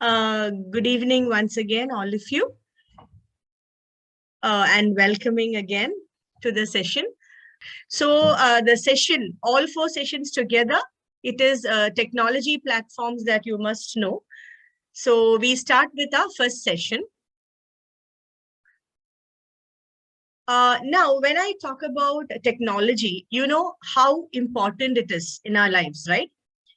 Good evening once again, all of you, and welcoming again to the session. So the session, all four sessions together, it is technology platforms that you must know. So we start with our first session. Now, when I talk about technology, you know how important it is in our lives, right?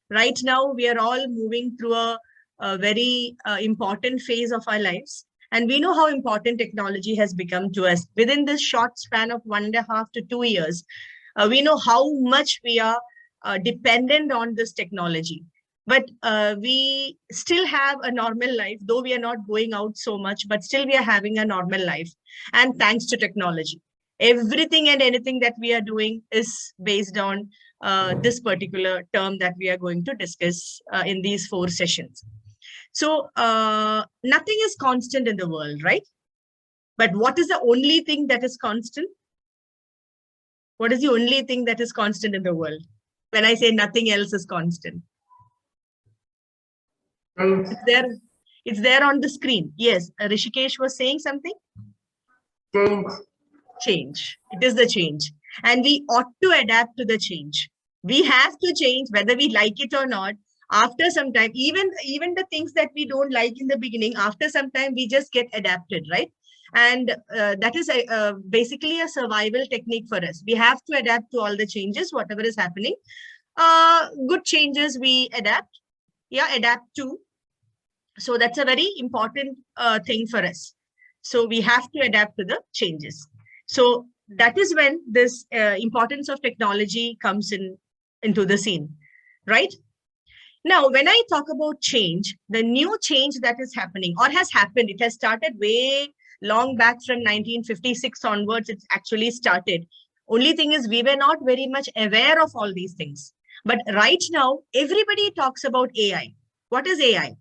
Right now, we are all moving through a very important phase of our lives. And we know how important technology has become to us. Within this short span of 1.5 to 2 years, we know how much we are dependent on this technology. But we still have a normal life, though we are not going out so much, but still we are having a normal life. And thanks to technology, everything and anything that we are doing is based on this particular term that we are going to discuss in these 4 sessions. So nothing is constant in the world, right? But what is the only thing that is constant? What is the only thing that is constant in the world? When I say nothing else is constant. It's there on the screen. Yes, Rishikesh was saying something. Change. It is the change. And we ought to adapt to the change. We have to change whether we like it or not. After some time, even the things that we don't like in the beginning, after some time, we just get adapted, right? And that is basically a survival technique for us. We have to adapt to all the changes, whatever is happening. Good changes we adapt. Yeah, adapt to. So that's a very important thing for us. So we have to adapt to the changes. So that is when this importance of technology comes into the scene, right? Now, when I talk about change, the new change that is happening or has happened, it has started way long back from 1956 onwards. It's actually started. Only thing is we were not very much aware of all these things. But right now, everybody talks about AI. What is AI?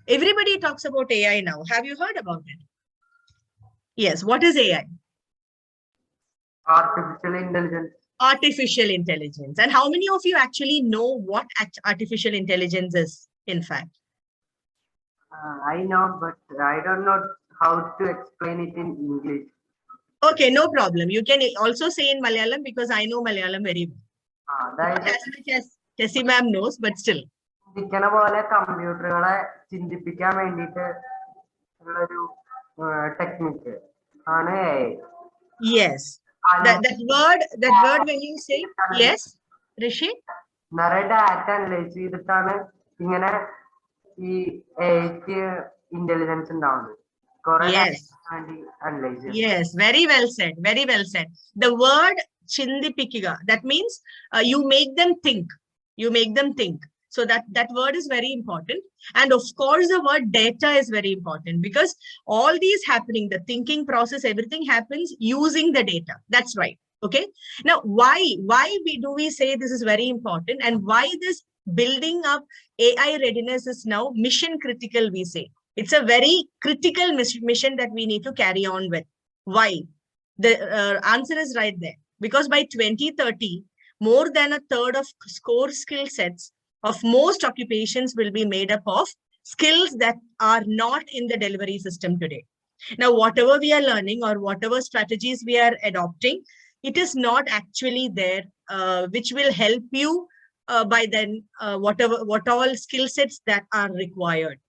Everybody talks about AI now. Have you heard about it? Yes. What is AI? Artificial intelligence. Artificial intelligence. And how many of you actually know what artificial intelligence is, in fact? I know, but I don't know how to explain it in English. Okay, no problem. You can also say in Malayalam because I know Malayalam very well. Not as much as Tessie ma'am knows, but still. ചിന്തിക്കണ പോലെ കമ്പ്യൂട്ടറുകളെ ചിന്തിപ്പിക്കാൻ വേണ്ടിയിട്ട് ഉള്ളൊരു technique ആണ് AI. Yes. That word when you say, yes, Rishi? നിറയെ data analyse ചെയ്തിട്ടാണ് ഇങ്ങനെ ഈ AIക്ക് intelligence ഉണ്ടാവുന്നത്. Yes, very well said. Very well said. The word chindipikiga, that means you make them think. You make them think. So that word is very important. And of course, the word data is very important because all these happening, the thinking process, everything happens using the data. That's right. Okay. Now, why do we say this is very important and why this building up AI readiness is now mission critical, we say. It's a very critical mission that we need to carry on with. Why? The answer is right there. Because by 2030, more than a third of core skill sets of most occupations will be made up of skills that are not in the delivery system today. Now, whatever we are learning or whatever strategies we are adopting, it is not actually there, which will help you by then what all skill sets that are required.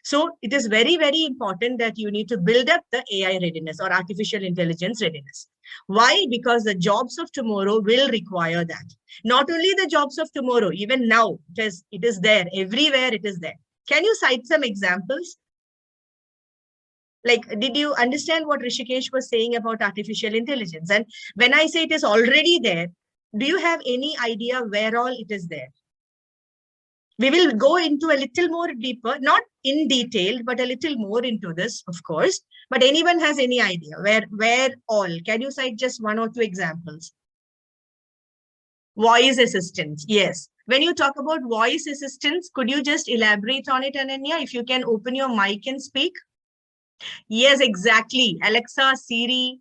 So it is very, very important that you need to build up the AI readiness or artificial intelligence readiness. Why? Because the jobs of tomorrow will require that. Not only the jobs of tomorrow, even now, it is there. Everywhere it is there. Can you cite some examples? Like, did you understand what Rishikesh was saying about artificial intelligence? And when I say it is already there, do you have any idea where all it is there? We will go into a little more deeper, not in detail, but a little more into this, of course. But anyone has any idea where all? Can you cite just 1 or 2 examples? Voice assistants. Yes. When you talk about voice assistants, could you just elaborate on it, Ananya? If you can open your mic and speak. Yes, exactly. Alexa, Siri,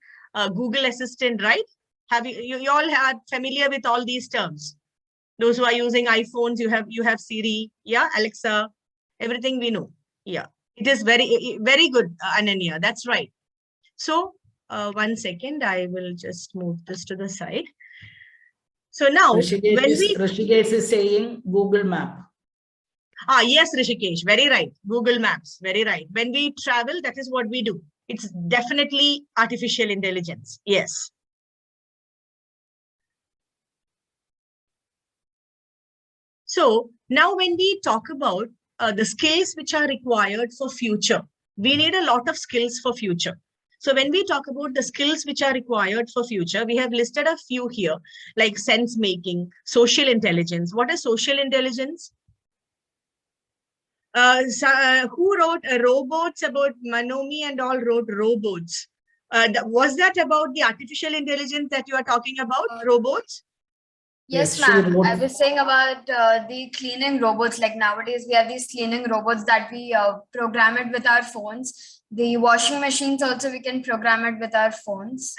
Google Assistant, right? Have you all are familiar with all these terms? Those who are using iPhones, you have Siri, yeah, Alexa. Everything we know. Yeah, it is very good, Ananya. That's right. So 1 second, I will just move this to the side. So now when we Rishikesh is saying Google Map. yes, Rishikesh, very right. Google Maps, very right. When we travel, that is what we do. It's definitely artificial intelligence. Yes. So now when we talk about the skills which are required for future, we need a lot of skills for future. So when we talk about the skills which are required for future, we have listed a few here, like sense making, social intelligence. What is social intelligence? Who wrote robots? About Manomi and all wrote robots. Was that about the artificial intelligence that you are talking about, robots? Yes, Yes, she ma'am. wrote- I was saying about the cleaning robots. Like nowadays, we have these cleaning robots that we program it with our phones. The washing machines also, we can program it with our phones.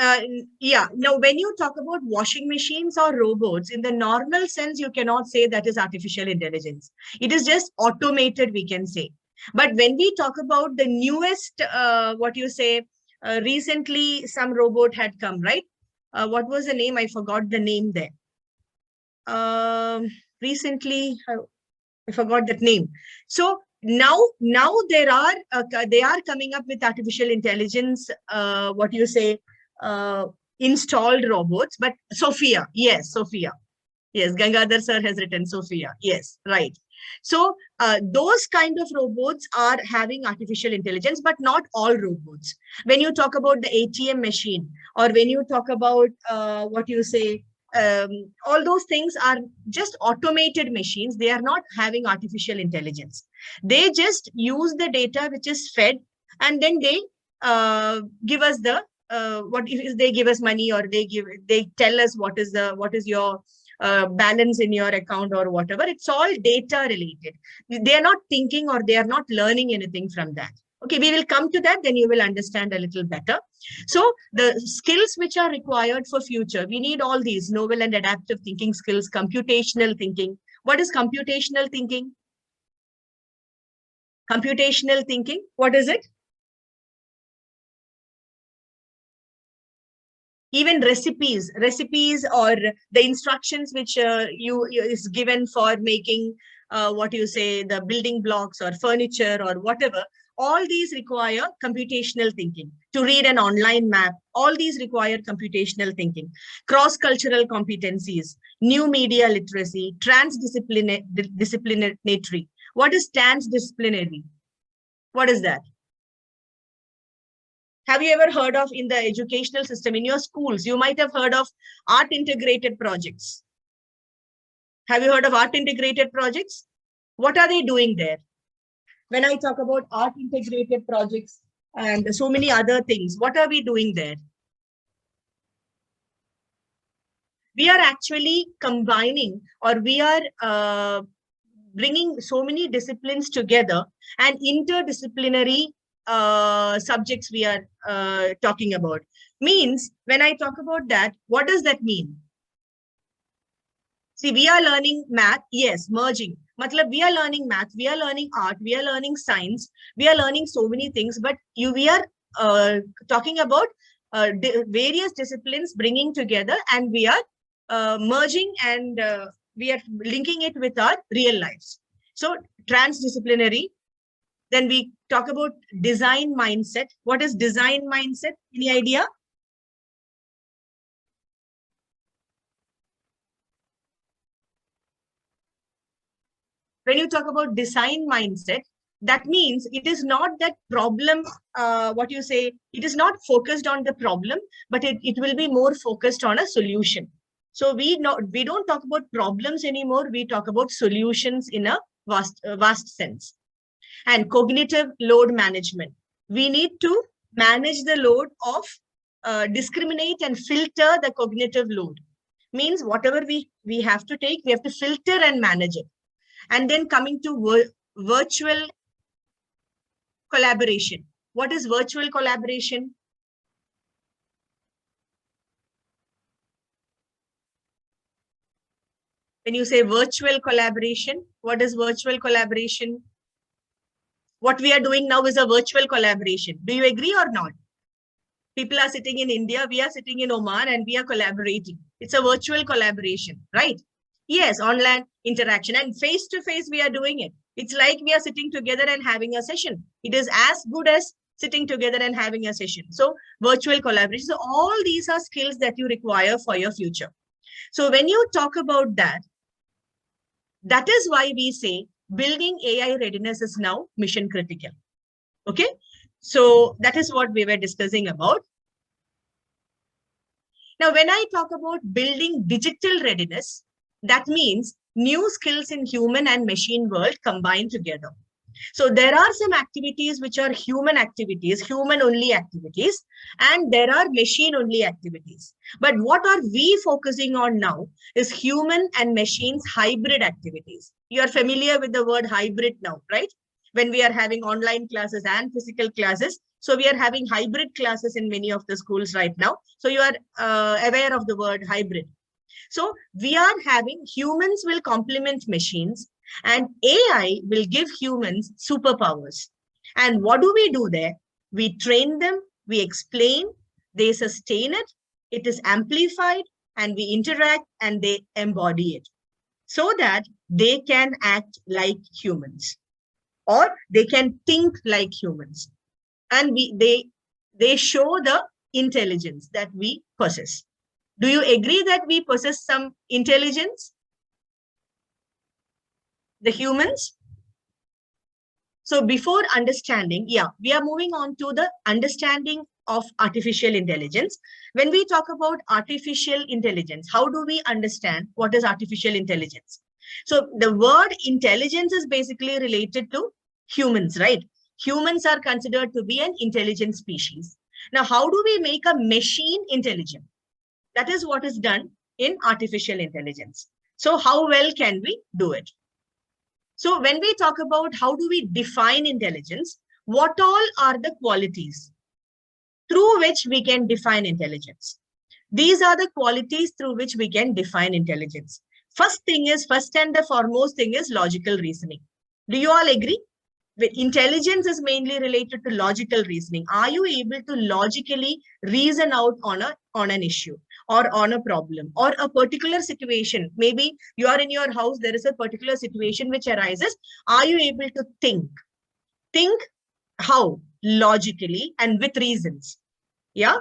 Yeah. Now, when you talk about washing machines or robots, in the normal sense, you cannot say that is artificial intelligence. It is just automated, we can say. But when we talk about the newest, what you say, recently some robot had come, right? What was the name? I forgot the name there. Recently, I forgot that name. So now they are coming up with artificial intelligence. What you say? Installed robots, but Sophia, yes, Sophia. Yes, Gangadhar sir has written Sophia. Yes, right. So those kind of robots are having artificial intelligence, but not all robots. When you talk about the ATM machine, or when you talk about what you say, all those things are just automated machines. They are not having artificial intelligence. They just use the data which is fed, and then they give us the what if they give us money, or they tell us what is your balance in your account or whatever. It's all data related. They are not thinking, or they are not learning anything from that. Okay, we will come to that, then you will understand a little better. So the skills which are required for future, we need all these novel and adaptive thinking skills, computational thinking. What is computational thinking? Computational thinking, what is it? Even recipes or the instructions which is given for making what you say, the building blocks or furniture or whatever, all these require computational thinking. To read an online map, all these require computational thinking. Cross-cultural competencies, new media literacy, transdisciplinary. What is transdisciplinary? What is that? Have you ever heard of, in the educational system, in your schools, you might have heard of art integrated projects. Have you heard of art integrated projects? What are they doing there? When I talk about art integrated projects and so many other things, what are we doing there? We are actually combining, or we are bringing so many disciplines together, and interdisciplinary subjects we are talking about. Means, when I talk about that, what does that mean? See, we are learning math, yes, merging. Matlab, we are learning math, we are learning art, we are learning science, we are learning so many things, but we are talking about various disciplines bringing together, and we are merging, and we are linking it with our real lives. So transdisciplinary. Then we talk about design mindset. What is design mindset? Any idea? When you talk about design mindset, that means it is not that problem, what you say, it is not focused on the problem, but it will be more focused on a solution. So we don't talk about problems anymore. We talk about solutions in a vast sense. And cognitive load management. We need to manage the load of discriminate and filter the cognitive load. Means whatever we have to take, we have to filter and manage it. And then coming to virtual collaboration. What is virtual collaboration? When you say virtual collaboration, what is virtual collaboration? What we are doing now is a virtual collaboration. Do you agree or not? People are sitting in India, we are sitting in Oman, and we are collaborating. It's a virtual collaboration, right? Yes, online interaction, and face to face we are doing it. It's like we are sitting together and having a session. It is as good as sitting together and having a session. So virtual collaboration. So all these are skills that you require for your future. So when you talk about that, that is why we say building AI readiness is now mission critical. Okay. So that is what we were discussing about. Now, when I talk about building digital readiness, that means new skills in human and machine world combined together. So there are some activities which are human activities, human only activities, and there are machine only activities. But what are we focusing on now is human and machines hybrid activities. You are familiar with the word hybrid now, right? When we are having online classes and physical classes. So we are having hybrid classes in many of the schools right now. So you are aware of the word hybrid. So we are having humans will complement machines and AI will give humans superpowers. And what do we do there? We train them, we explain, they sustain it, it is amplified, and we interact and they embody it so that they can act like humans or they can think like humans. And they show the intelligence that we possess. Do you agree that we possess some intelligence? The humans? So before understanding, we are moving on to the understanding of artificial intelligence. When we talk about artificial intelligence, how do we understand what is artificial intelligence? So the word intelligence is basically related to humans, right? Humans are considered to be an intelligent species. Now, how do we make a machine intelligent? That is what is done in artificial intelligence. So how well can we do it? So when we talk about how do we define intelligence, what all are the qualities through which we can define intelligence? These are the qualities through which we can define intelligence. First and the foremost thing is logical reasoning. Do you all agree? Intelligence is mainly related to logical reasoning. Are you able to logically reason out on an issue or on a problem or a particular situation? Maybe you are in your house, there is a particular situation which arises. Are you able to think? Think how? Logically and with reasons. Yeah.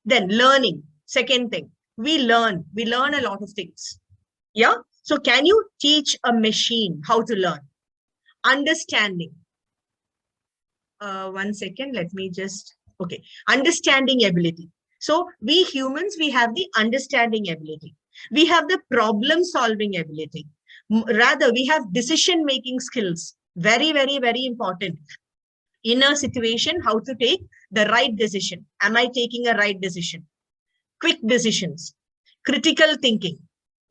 Then learning. Second thing, we learn a lot of things. Yeah. So can you teach a machine how to learn? Understanding. 1 second, let me just, okay. Understanding ability. So we humans, we have the understanding ability. We have the problem solving ability. Rather, we have decision-making skills. Very, very, very important. In a situation, how to take the right decision. Am I taking a right decision? Quick decisions. Critical thinking.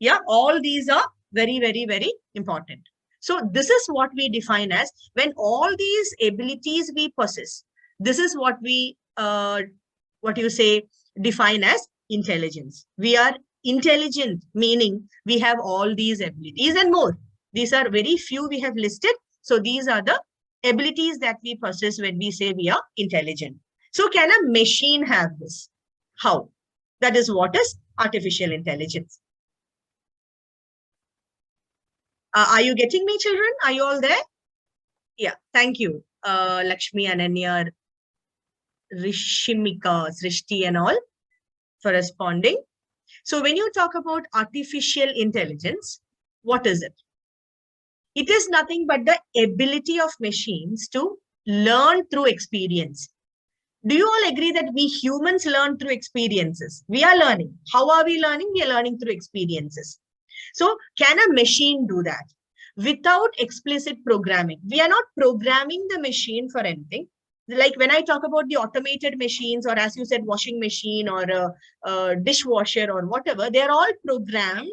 Yeah, all these are very, very, very important. So this is what we define as when all these abilities we possess. This is what we, define as intelligence. We are intelligent, meaning we have all these abilities and more. These are very few we have listed. So these are the abilities that we possess when we say we are intelligent. So can a machine have this? How? That is what is artificial intelligence. Are you getting me, children? Are you all there? Yeah, thank you. Lakshmi, Ananya, Rishimika, Srishti and all for responding. So when you talk about artificial intelligence, what is it? It is nothing but the ability of machines to learn through experience. Do you all agree that we humans learn through experiences? We are learning. How are we learning? We are learning through experiences. So can a machine do that without explicit programming? We are not programming the machine for anything. Like when I talk about the automated machines, or as you said, washing machine or a dishwasher or whatever, they are all programmed,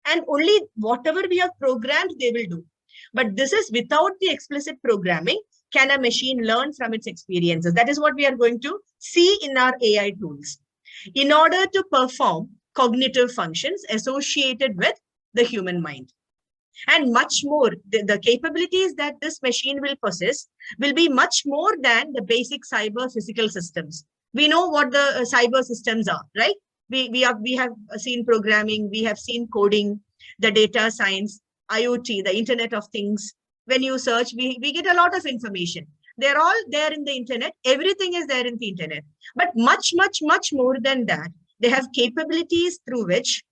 and only whatever we have programmed, they will do. But this is without the explicit programming. Can a machine learn from its experiences? That is what we are going to see in our AI tools. In order to perform cognitive functions associated with the human mind. And much more, the capabilities that this machine will possess will be much more than the basic cyber physical systems. We know what the cyber systems are, right? We have seen programming, we have seen coding, the data science, IoT, the Internet of Things. When you search, we get a lot of information. They're all there in the internet. Everything is there in the internet. But much, much, much more than that, they have capabilities through which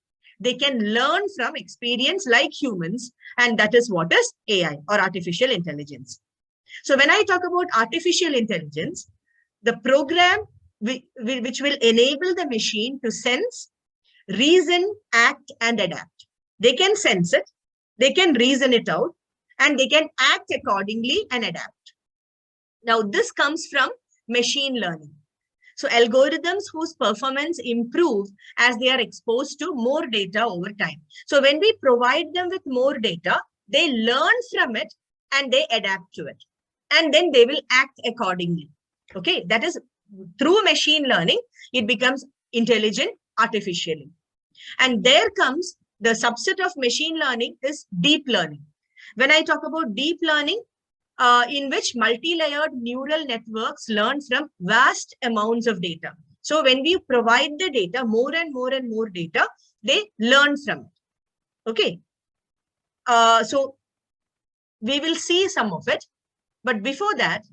they can learn from experience like humans. And that is what is AI, or artificial intelligence. So when I talk about artificial intelligence, the program which will enable the machine to sense, reason, act, and adapt. They can sense it, they can reason it out, and they can act accordingly and adapt. Now, this comes from machine learning. So algorithms whose performance improve as they are exposed to more data over time. So when we provide them with more data, they learn from it and they adapt to it. And then they will act accordingly. Okay, that is through machine learning, it becomes intelligent artificially. And there comes the subset of machine learning is deep learning. When I talk about deep learning, in which multi-layered neural networks learn from vast amounts of data. So when we provide the data, more and more and more data, they learn from it. Okay. So we will see some of it. But before that,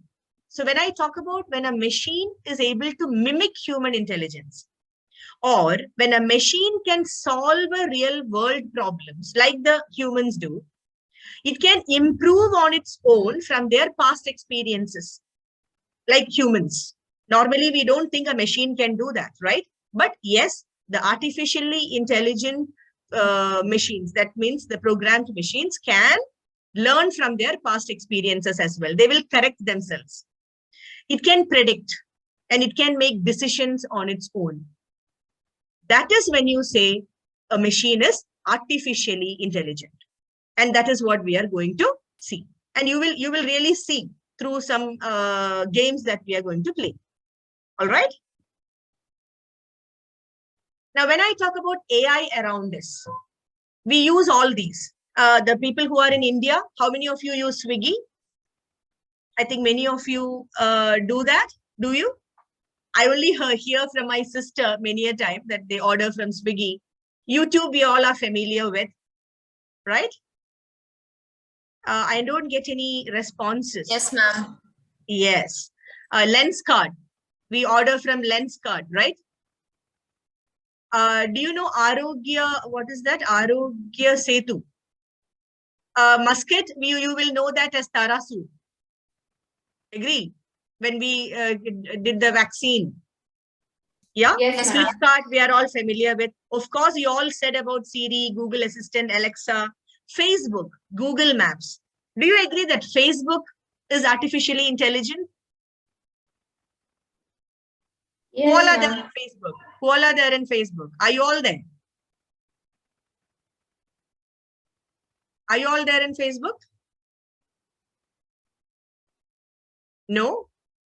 so when I talk about when a machine is able to mimic human intelligence, or when a machine can solve a real world problems like the humans do, it can improve on its own from their past experiences, like humans. Normally, we don't think a machine can do that, right? But yes, the artificially intelligent machines, that means the programmed machines, can learn from their past experiences as well. They will correct themselves. It can predict and it can make decisions on its own. That is when you say a machine is artificially intelligent. And that is what we are going to see. And you will really see through some games that we are going to play. All right. Now, when I talk about AI around us, we use all these. The people who are in India, how many of you use Swiggy? I think many of you do that. Do you? I only hear from my sister many a time that they order from Swiggy. YouTube, we all are familiar with, right? I don't get any responses. Yes, ma'am. Yes. Lenskart. We order from Lenskart, right? Do you know Arogya? What is that? Arogya Setu. Muscat, you will know that as Tarasu. Agree? When we did the vaccine. Yeah? Yes, ma'am. Flipkart, we are all familiar with. Of course, you all said about Siri, Google Assistant, Alexa, Facebook, Google Maps. Do you agree that Facebook is artificially intelligent? Yes, Who all are there ma'am. in Facebook? Who all are there in Facebook? Are you all there? Are you all there in Facebook? No?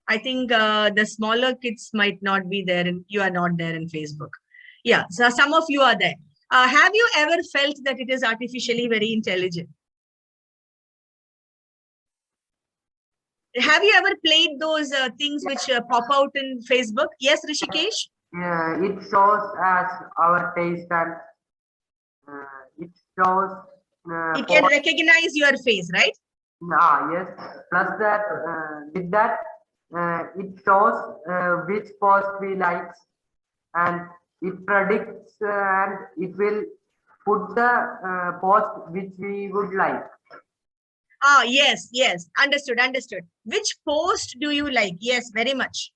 I think the smaller kids might not be there and you are not there in Facebook. Yeah, so some of you are there. Have you ever felt that it is artificially very intelligent? Have you ever played those things which pop out in Facebook? Yes, Rishikesh? Yeah, it shows as our taste and it shows. It can recognize your face, right? Yes. Plus that, with that, it shows which post we like, and it predicts and it will put the post which we would like. Yes, yes. Understood, understood. Which post do you like? Yes, very much.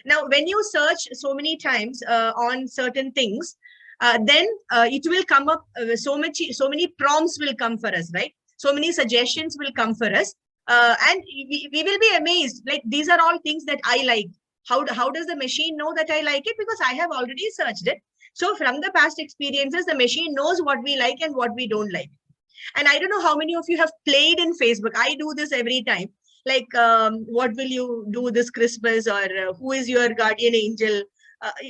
Now, when you search so many times on certain things, then it will come up, so many prompts will come for us, right? So many suggestions will come for us. And we will be amazed. Like, these are all things that I like. How does the machine know that I like it? Because I have already searched it. So from the past experiences, the machine knows what we like and what we don't like. And I don't know how many of you have played in Facebook. I do this every time. Like, what will you do this Christmas? Or who is your guardian angel?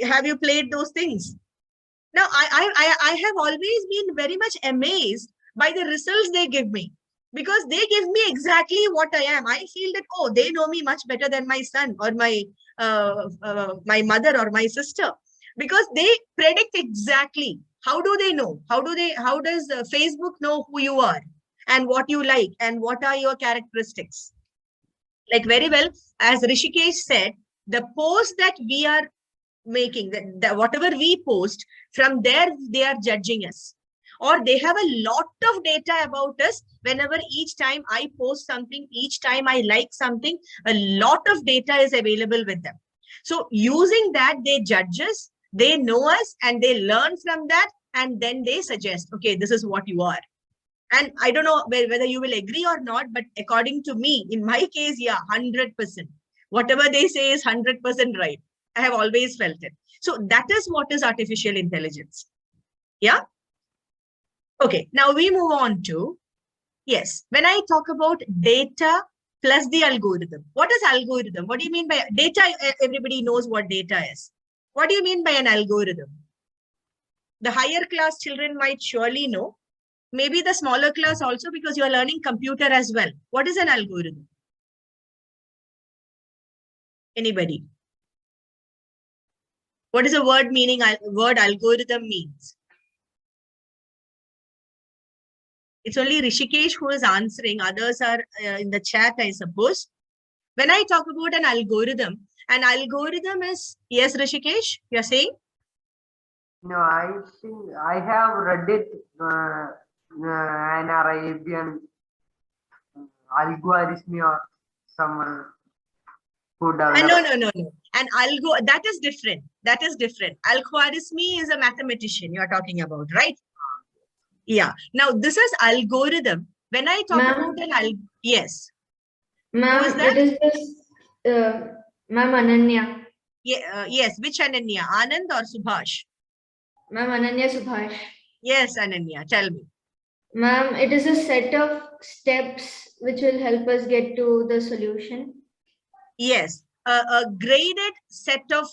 Have you played those things? Now, I have always been very much amazed by the results they give me. Because they give me exactly what I am. I feel that, oh, they know me much better than my son or my mother or my sister, because they predict exactly. How do they know? How does Facebook know who you are and what you like and what are your characteristics? Like very well, as Rishikesh said, the post that we are making, that whatever we post, from there they are judging us, or they have a lot of data about us. Whenever each time I post something, each time I like something, a lot of data is available with them. So using that, they judge us, they know us, and they learn from that, and then they suggest, okay, this is what you are. And I don't know whether you will agree or not, but according to me, in my case, yeah, 100%. Whatever they say is 100% right. I have always felt it. So that is what is artificial intelligence. Yeah. Okay. Now we move on to, yes, when I talk about data plus the algorithm, what is algorithm? What do you mean by data? Everybody knows what data is. What do you mean by an algorithm? The higher class children might surely know. Maybe the smaller class also, because you are learning computer as well. What is an algorithm? Anybody? What is the word meaning? Word algorithm means. It's only Rishikesh who is answering. Others are in the chat, I suppose. When I talk about an algorithm is, yes, Rishikesh, you're saying? No, I think I have read it, an Arabian algorithm or someone who developed. No. And that is different. That is different. Al-Khwarizmi is a mathematician you're talking about, right? Yeah. Now, this is algorithm. When I talk about an yes. Ma'am, Who is that? it is this, Ma'am Ananya. Yeah, yes. Which Ananya? Anand or Subhash? Ma'am Ananya Subhash. Yes, Ananya. Tell me. Ma'am, it is a set of steps which will help us get to the solution. Yes. A graded set of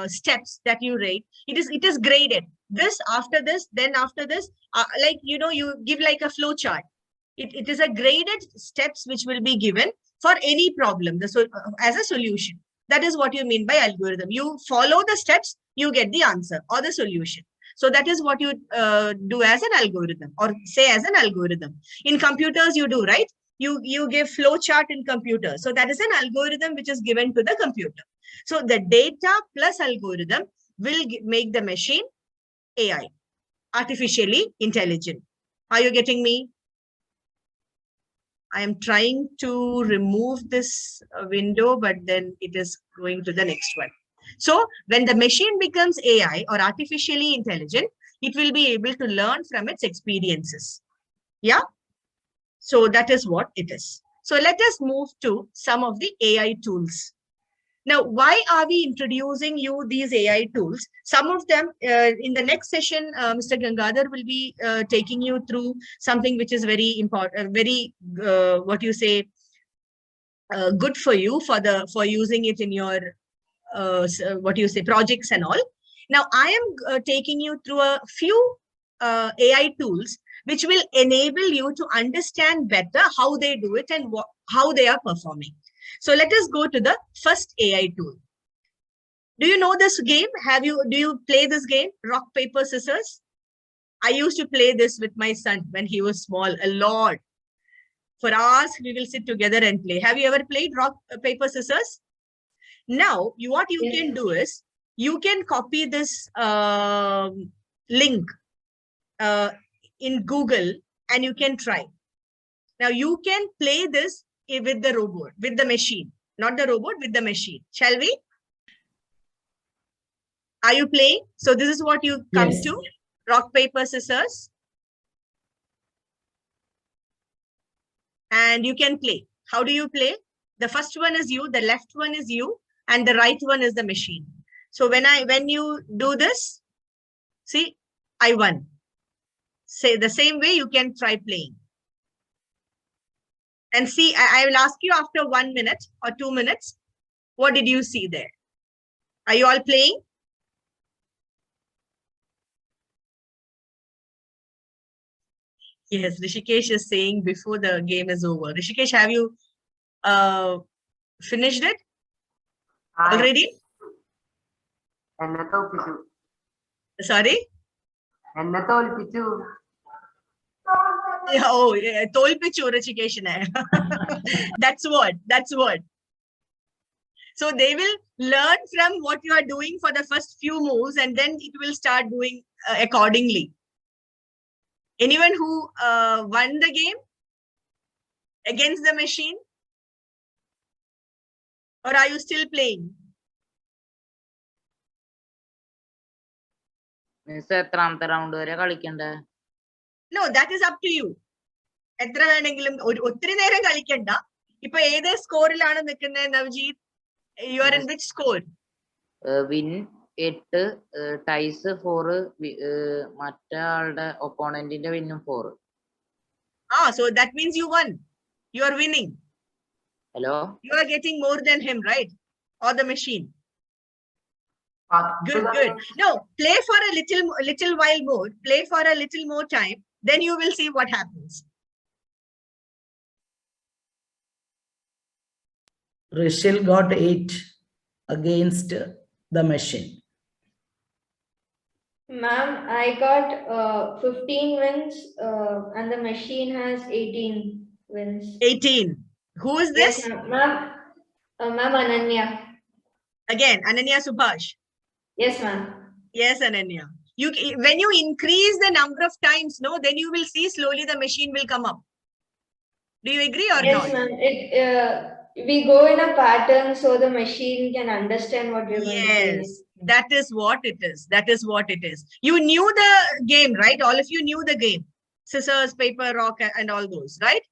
steps that you rate. It is graded. This after this, then after this, like, you know, you give like a flow chart. It is a graded steps which will be given for any problem as a solution. That is what you mean by algorithm. You follow the steps, you get the answer or the solution. So that is what you do as an algorithm, or say as an algorithm. In computers, you do, right? You give flow chart in computer. So that is an algorithm which is given to the computer. So the data plus algorithm will make the machine AI, artificially intelligent. Are you getting me? I am trying to remove this window, but then it is going to the next one. So when the machine becomes AI or artificially intelligent, it will be able to learn from its experiences. Yeah. So that is what it is. So let us move to some of the AI tools. Now, why are we introducing you these AI tools? Some of them in the next session, Mr. Gangadhar will be taking you through something which is very important, very, what you say, good for you for using it in your, what you say, projects and all. Now, I am taking you through a few AI tools which will enable you to understand better how they do it and how they are performing. So let us go to the first AI tool. Do you know this game? Do you play this game, rock, paper, scissors? I used to play this with my son when he was small, a lot. For hours, we will sit together and play. Have you ever played rock, paper, scissors? Now, what you can do is, you can copy this link in Google and you can try. Now, you can play this with the robot, with the machine, not the robot, with the machine. Shall we? Are you playing? So this is what you come Yes. to. Rock, paper, scissors. And you can play. How do you play? The first one is you, the left one is you, and the right one is the machine. So when you do this, see, I won. Say the same way you can try playing. And see, I will ask you after 1 minute or 2 minutes, what did you see there? Are you all playing? Yes, Rishikesh is saying before the game is over. Rishikesh, have you finished it already? എന്നെ തോൽപ്പിച്ചു. Sorry? എന്നെ തോൽപ്പിച്ചു. Oh, Tolpichu Rishikesh. That's what. That's what. So they will learn from what you are doing for the first few moves, and then it will start doing accordingly. Anyone who won the game against the machine? Or are you still playing? Miss എത്രാമത്തെ round വരെ കളിക്കണ്ടേ? No, that is up to you. എത്ര വേണമെങ്കിലും ഒത്തിരി നേരം കളിക്കണ്ട. ഇപ്പൊ ഏത് സ്കോറിലാണ് നിൽക്കുന്നത് Navjeet? You are in which score? Win 8, ties 4, മറ്റേ ആളുടെ ഒപ്പോണന്റിന്റെ വിന്നും 4. So that means you won. You are winning. Hello, You are getting more than him, right? Or the machine. Good, good. No, play for a little while more. Play for a little more time. Then you will see what happens. Rishil got 8 against the machine. Ma'am, I got 15 wins and the machine has 18 wins. 18. Who is this? Yes, ma'am. Ma'am, Ananya. Again, Ananya Subhash. Yes, ma'am. Yes, Ananya. When you increase the number of times, no, then you will see slowly the machine will come up. Do you agree or Yes, not? ma'am. We go in a pattern so the machine can understand what we're going to Yes, say. that is what it is. That is what it is. You knew the game, right? All of you knew the game. Scissors, paper, rock, and all those, right?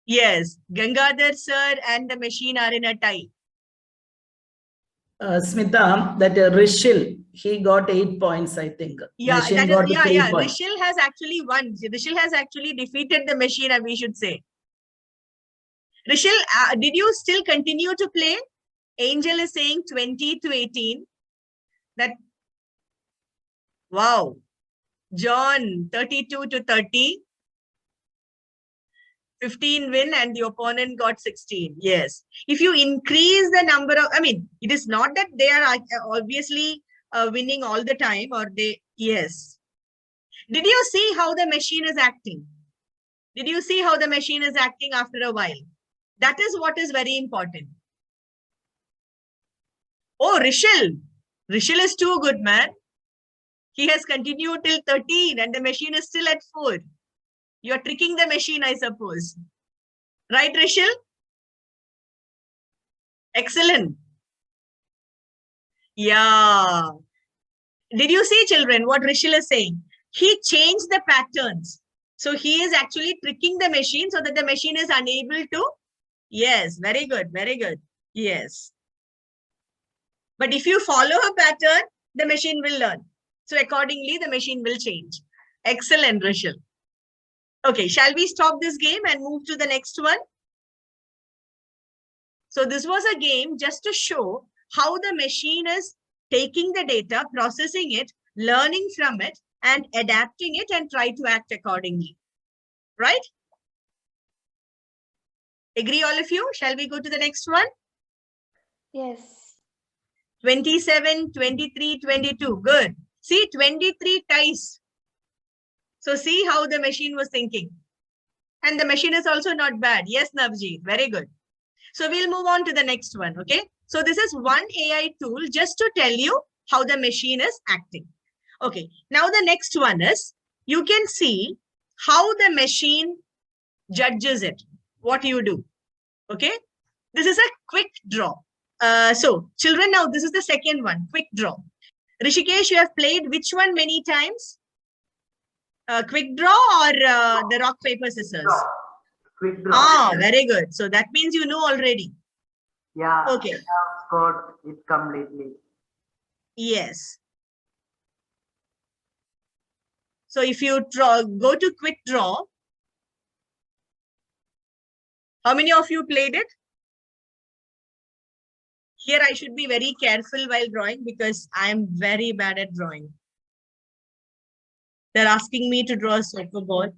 Yes, Gangadhar sir and the machine are in a tie. Smita, that Rishil, he got 8 points, I think. Yeah, Machine that got is, yeah, 3 yeah. points. Rishil has actually won. Rishil has actually defeated the machine, we should say. Rishil, did you still continue to play? Angel is saying 20 to 18. That, wow. John, 32 to 30. 15 win and the opponent got 16. Yes. If you increase the number of, I mean, it is not that they are obviously winning all the time or they, yes. Did you see how the machine is acting? Did you see how the machine is acting after a while? That is what is very important. Oh, Rishil. Rishil is too good, man. He has continued till 13 and the machine is still at 4. You're tricking the machine, I suppose. Right, Rishil? Excellent. Yeah. Did you see, children, what Rishil is saying? He changed the patterns. So he is actually tricking the machine so that the machine is unable to. Yes, very good, very good. Yes. But if you follow a pattern, the machine will learn. So accordingly, the machine will change. Excellent, Rishil. Okay, shall we stop this game and move to the next one? So this was a game just to show how the machine is taking the data, processing it, learning from it, and adapting it and try to act accordingly. Right? Agree, all of you? Shall we go to the next one? Yes. 27, 23, 22. Good. See, 23 ties. So see how the machine was thinking. And the machine is also not bad. Yes, Navjeet. Very good. So we'll move on to the next one. Okay. So this is one AI tool just to tell you how the machine is acting. Okay. Now the next one is, you can see how the machine judges it. What you do. Okay. This is a quick draw. So children, now this is the second one. Quick draw. Rishikesh, you have played which one many times? Quick draw or the rock, paper, scissors? Quick draw. Ah, very good. So that means you know already. Yeah. Okay. I have scored it completely. Yes. So if you go to quick draw, how many of you played it? Here I should be very careful while drawing because I am very bad at drawing. They're asking me to draw a soccer ball.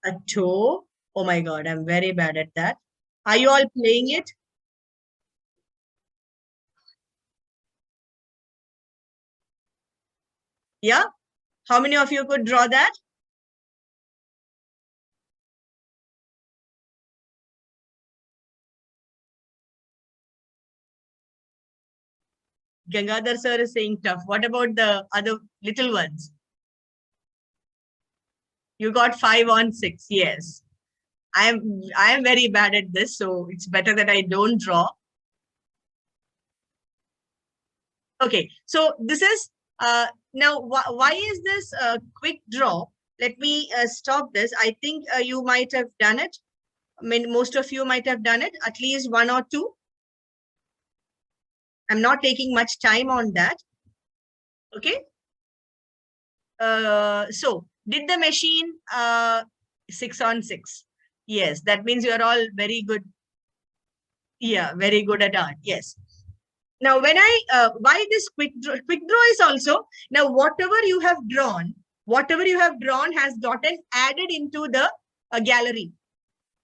A toe. Oh my God, I'm very bad at that. Are you all playing it? Yeah? How many of you could draw that? Gangadhar sir is saying tough. What about the other little ones? You got 5 on 6. Yes. I am very bad at this, so it's better that I don't draw. Okay, so this is now why is this quick draw? Let me stop this. I think you might have done it. I mean, most of you might have done it, at least 1 or 2. I'm not taking much time on that. Okay. So did the machine 6 on 6? Yes, that means you are all very good. Yeah, very good at art. Yes. Now, when why this quick draw is also, now whatever you have drawn has gotten added into the gallery.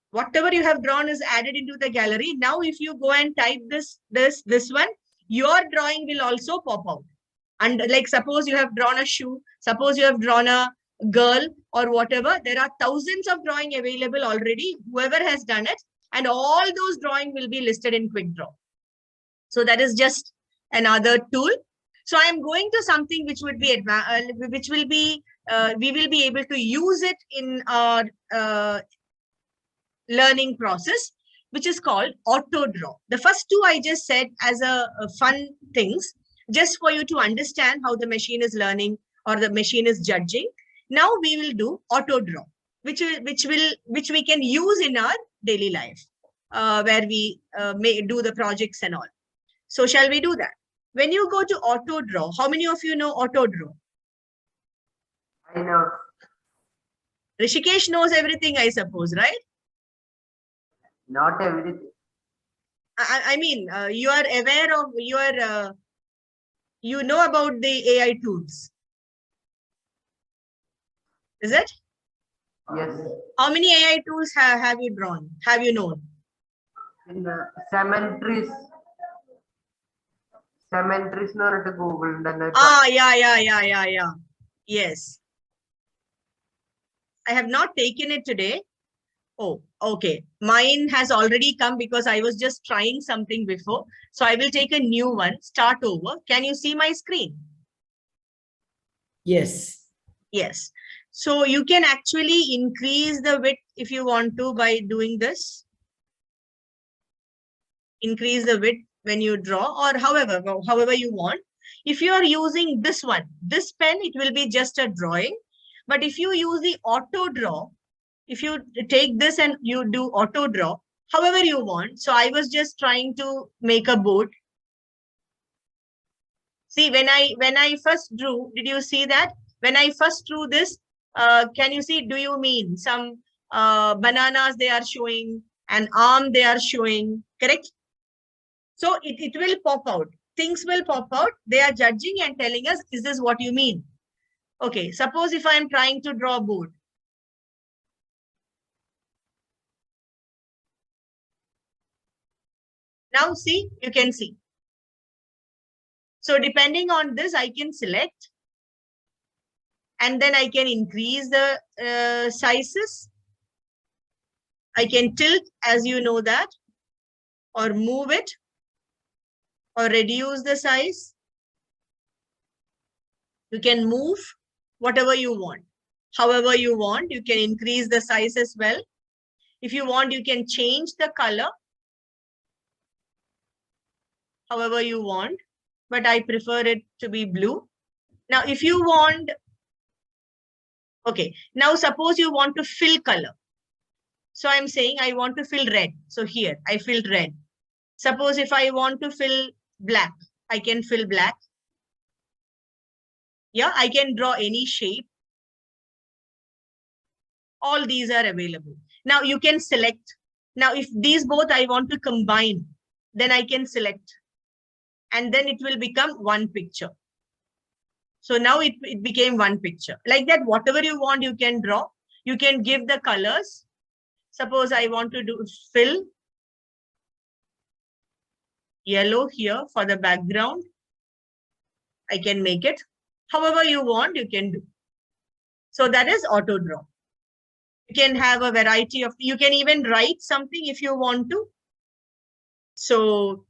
Whatever you have drawn is added into the gallery. Now, if you go and type this one, your drawing will also pop out. And like, suppose you have drawn a shoe, suppose you have drawn a girl or whatever, there are thousands of drawing available already, whoever has done it, and all those drawing will be listed in quick draw. So that is just another tool. So I'm going to something which would be we will be able to use it in our learning process, which is called auto draw. The first two I just said as a fun things, just for you to understand how the machine is learning or the machine is judging. Now we will do auto draw, which we can use in our daily life, where we may do the projects and all. So shall we do that? When you go to auto draw, how many of you know auto draw? I know. Rishikesh knows everything, I suppose, right? Not everything. I mean, you are aware of your, you know about the AI tools. Is it? Yes. How many AI tools have you drawn? Have you known? In cemeteries എന്ന് പറഞ്ഞിട്ട് Google ഉണ്ടല്ലോ. Yeah. Yes. I have not taken it today. Oh, okay. Mine has already come because I was just trying something before. So I will take a new one, start over. Can you see my screen? Yes. Yes. So you can actually increase the width if you want to by doing this. Increase the width when you draw, or however you want. If you are using this one, this pen, it will be just a drawing. But if you use the auto draw, if you take this and you do auto draw, however you want. So I was just trying to make a boat. See, when I first drew, did you see that? When I first drew this, can you see, do you mean some bananas they are showing, an arm they are showing, correct? So it will pop out. Things will pop out. They are judging and telling us, is this what you mean? Okay, suppose if I am trying to draw a boat. Now see, you can see. So depending on this, I can select. And then I can increase the sizes. I can tilt, as you know that, or move it, or reduce the size. You can move whatever you want. However you want, you can increase the size as well. If you want, you can change the color however you want, but I prefer it to be blue. Now, if you want, okay, now suppose you want to fill color. So I'm saying I want to fill red. So here I filled red. Suppose if I want to fill black, I can fill black. Yeah, I can draw any shape. All these are available. Now you can select. Now, if these both I want to combine, then I can select, and then it will become one picture. So now it became one picture. Like that, whatever you want, you can draw. You can give the colors. Suppose I want to do fill yellow here for the background. I can make it. However you want, you can do. So that is auto draw. You can have a variety of, you can even write something if you want to. So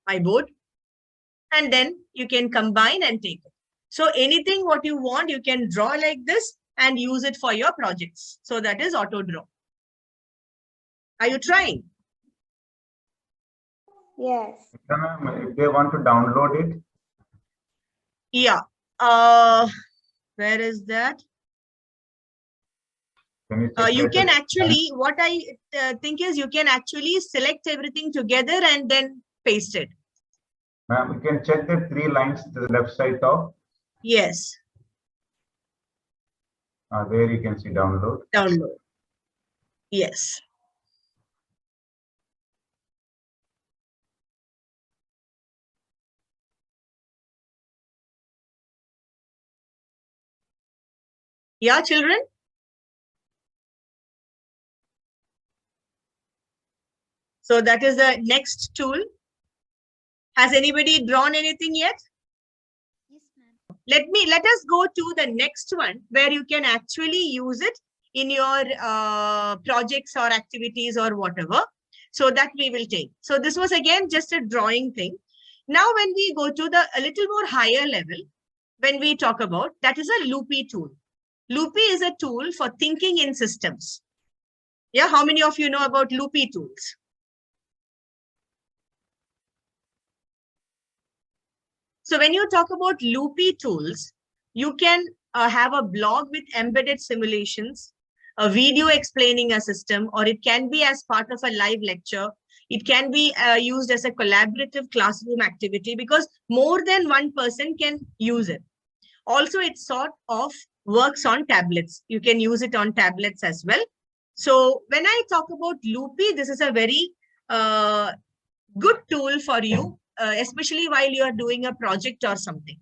my board, and then you can combine and take it. So anything what you want, you can draw like this and use it for your projects. So that is auto draw. Are you trying? Yes. If they want to download it, Yeah. Where is that? can you check You that can it- actually, what I think is you can actually select everything together and then paste it. Ma'am, you can check the 3 lines to the left side top. Yes, There you can see download. download. Yes. Yeah, children? So that is the next tool. Has anybody drawn anything yet? Let us go to the next one where you can actually use it in your projects or activities or whatever. So that we will take. So this was again just a drawing thing. Now when we go to the a little more higher level, when we talk about, that is a Loopy tool. Loopy is a tool for thinking in systems. Yeah, how many of you know about Loopy tools? So when you talk about Loopy tools, you can have a blog with embedded simulations, a video explaining a system, or it can be as part of a live lecture. It can be used as a collaborative classroom activity because more than one person can use it. Also, it sort of works on tablets. You can use it on tablets as well. So when I talk about Loopy, this is a very good tool for you, especially while you are doing a project or something.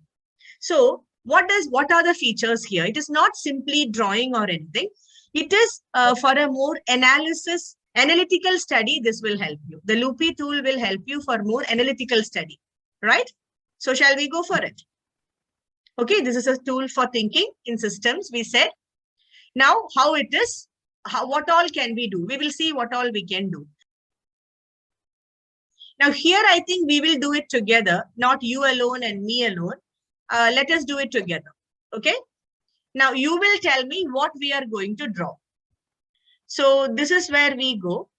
So what are the features here? It is not simply drawing or anything. It is for a more analytical study. This will help you. The Loopy tool will help you for more analytical study, right? So shall we go for it? Okay, this is a tool for thinking in systems, we said. Now, how it is, what all can we do? We will see what all we can do. Now here, I think we will do it together, not you alone and me alone. Let us do it together, okay? Now you will tell me what we are going to draw. So this is where we go.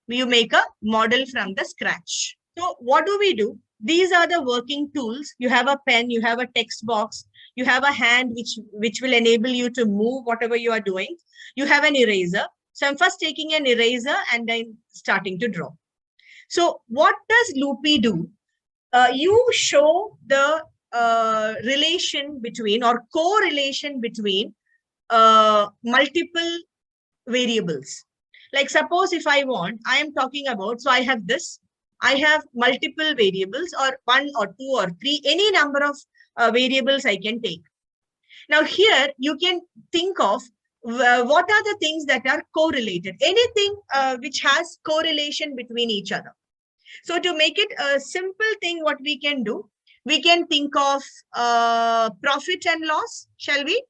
You make a model from the scratch. So what do we do? These are the working tools. You have a pen, you have a text box, you have a hand which will enable you to move whatever you are doing. You have an eraser. So I'm first taking an eraser and then starting to draw. So what does Loopy do? You show the relation between or correlation between multiple variables. Like suppose if I want, I am talking about, so I have this, I have multiple variables or 1 or 2 or 3, any number of variables I can take. Now here you can think of what are the things that are correlated, anything which has correlation between each other. So to make it a simple thing, what we can do, we can think of profit and loss, shall we?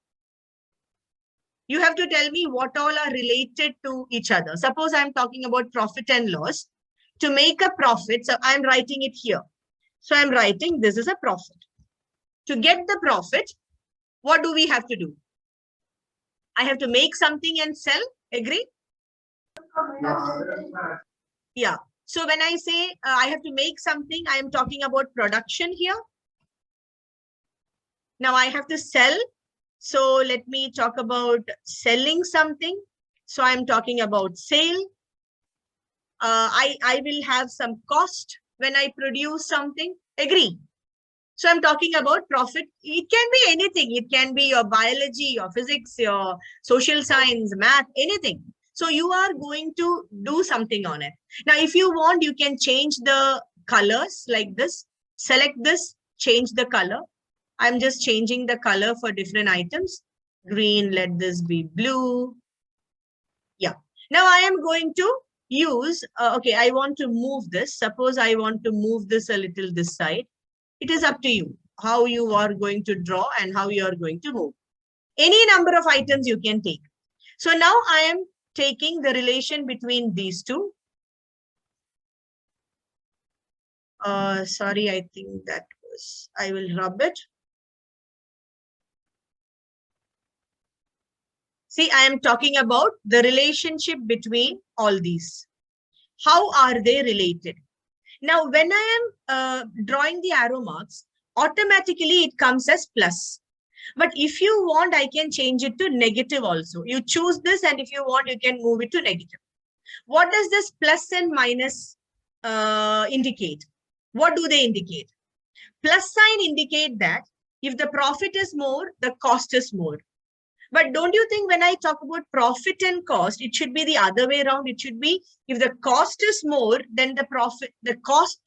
You have to tell me what all are related to each other. Suppose I'm talking about profit and loss. To make a profit, so I'm writing it here. So I'm writing this is a profit. To get the profit, what do we have to do? I have to make something and sell, agree? Yeah. So when I say I have to make something, I am talking about production here. Now I have to sell. So let me talk about selling something. So I'm talking about sale. I will have some cost when I produce something, agree? So I'm talking about profit. It can be anything. It can be your biology, your physics, your social science, math, anything. So you are going to do something on it. Now, if you want, you can change the colors like this. Select this, change the color. I'm just changing the color for different items. Green, let this be blue. Yeah. Now I am going to use, okay, I want to move this. Suppose I want to move this a little this side. It is up to you how you are going to draw and how you are going to move. Any number of items you can take. So now I am taking the relation between these two. Sorry, I think that was, I will rub it. See, I am talking about the relationship between all these. How are they related? Now, when I am drawing the arrow marks, automatically it comes as plus. But if you want, I can change it to negative also. You choose this, and if you want, you can move it to negative. What does this plus and minus indicate? What do they indicate? Plus sign indicate that if the profit is more, the cost is more. But don't you think when I talk about profit and cost, it should be the other way around? It should be if the cost is more, then the profit, the cost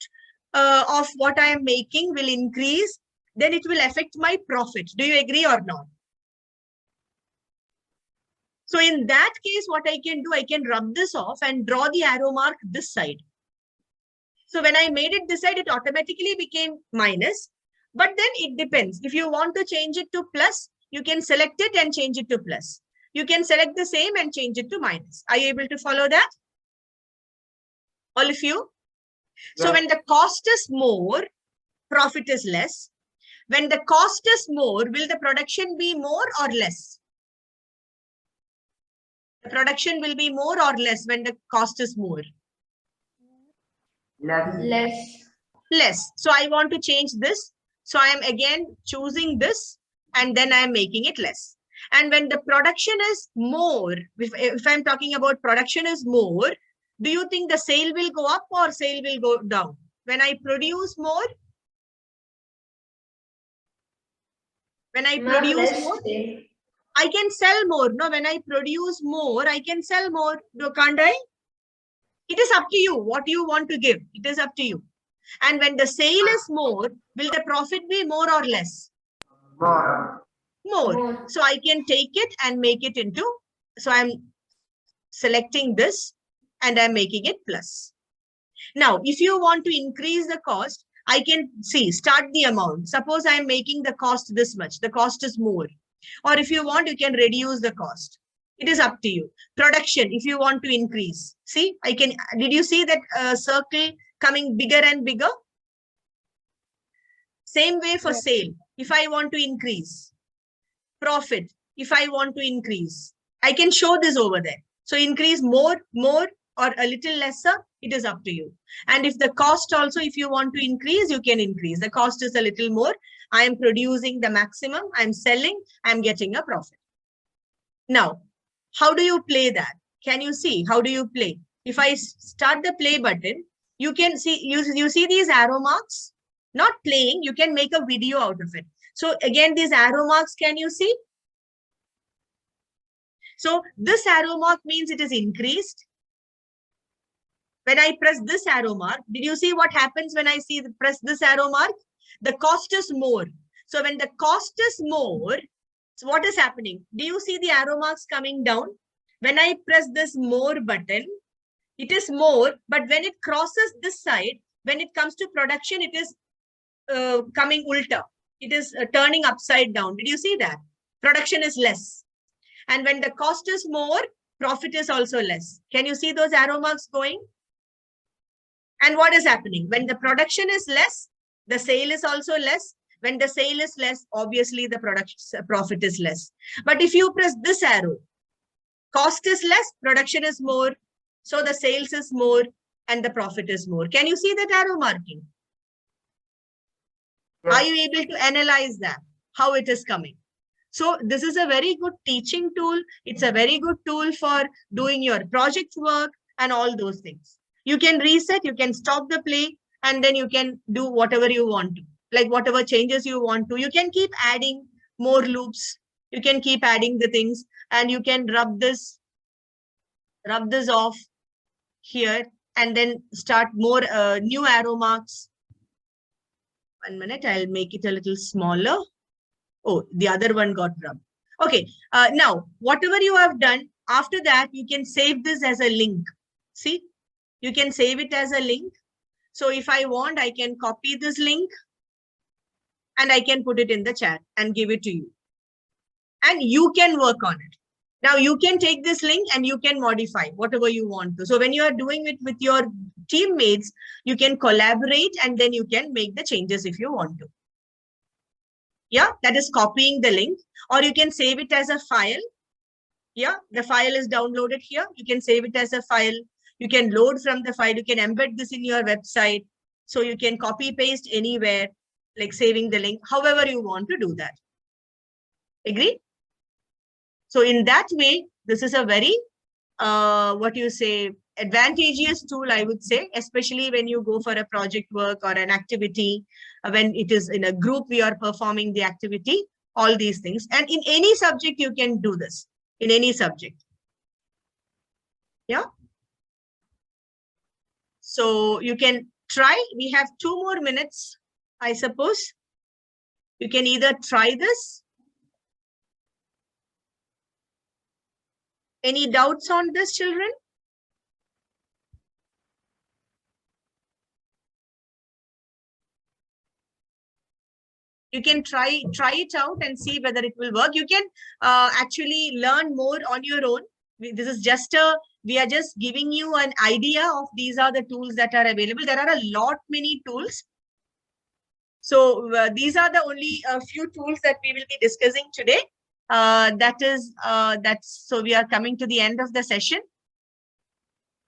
of what I am making will increase, then it will affect my profit. Do you agree or not? So in that case, what I can do, I can rub this off and draw the arrow mark this side. So when I made it this side, it automatically became minus. But then it depends. If you want to change it to plus, you can select it and change it to plus. You can select the same and change it to minus. Are you able to follow that? All of you? So Yes. when the cost is more, profit is less. When the cost is more, will the production be more or less? The production will be more or less when the cost is more? Less. Less. So I want to change this. So I am again choosing this, and then I am making it less. And when the production is more, if I'm talking about production is more, do you think the sale will go up or sale will go down? When I produce more, when I Ma'am, produce less more, sale. I can sell more. No, when I produce more, I can sell more. Can't I? It is up to you what you want to give. It is up to you. And when the sale is more, will the profit be more or less? More. More. More. So I can take it and make it into, so I'm selecting this and I'm making it plus. Now, if you want to increase the cost, I can start the amount. Suppose I'm making the cost this much, the cost is more. Or if you want, you can reduce the cost. It is up to you. Production, if you want to increase. See, did you see that circle coming bigger and bigger? Same way for sale. If I want to increase. Profit, if I want to increase. I can show this over there. So increase more, or a little lesser, it is up to you. And if the cost also, if you want to increase, you can increase. The cost is a little more. I am producing the maximum. I'm selling. I'm getting a profit. Now, how do you play that? Can you see? How do you play? If I start the play button, you can see, you see these arrow marks? Not playing, you can make a video out of it. So again, these arrow marks, can you see? So this arrow mark means it is increased. When I press this arrow mark, did you see what happens when I press this arrow mark? The cost is more. So when the cost is more, so what is happening? Do you see the arrow marks coming down? When I press this more button, it is more, but when it crosses this side, when it comes to production, it is coming ulta. It is turning upside down. Did you see that? Production is less. And when the cost is more, profit is also less. Can you see those arrow marks going? And what is happening? When the production is less, the sale is also less. When the sale is less, obviously the profit is less. But if you press this arrow, cost is less, production is more. So the sales is more and the profit is more. Can you see that arrow marking? Yes. Are you able to analyze that? How it is coming? So this is a very good teaching tool. It's a very good tool for doing your project work and all those things. You can reset, you can stop the play, and then you can do whatever you want to, like whatever changes you want to. You can keep adding more loops. You can keep adding the things, and you can rub this rub this off here and then start more new arrow marks. 1 minute, I'll make it a little smaller. Oh, the other one got rubbed. Okay, now whatever you have done, after that, you can save this as a link. See, you can save it as a link. So if I want, I can copy this link and I can put it in the chat and give it to you. And you can work on it. Now you can take this link and you can modify whatever you want to. So when you are doing it with your teammates, you can collaborate and then you can make the changes if you want to. Yeah, that is copying the link, or you can save it as a file. Yeah, the file is downloaded here. You can save it as a file. You can load from the file. You can embed this in your website. So you can copy paste anywhere, like saving the link, however you want to do that. Agree? So in that way, this is a very, advantageous tool, I would say, especially when you go for a project work or an activity, when it is in a group, we are performing the activity, all these things. And in any subject, you can do this, in any subject. Yeah. So you can try. We have 2 more minutes, I suppose. You can either try this. Any doubts on this, children? You can try it out and see whether it will work. You can actually learn more on your own. This is just we are just giving you an idea of these are the tools that are available. There are a lot many tools. So these are the only few tools that we will be discussing today. So we are coming to the end of the session.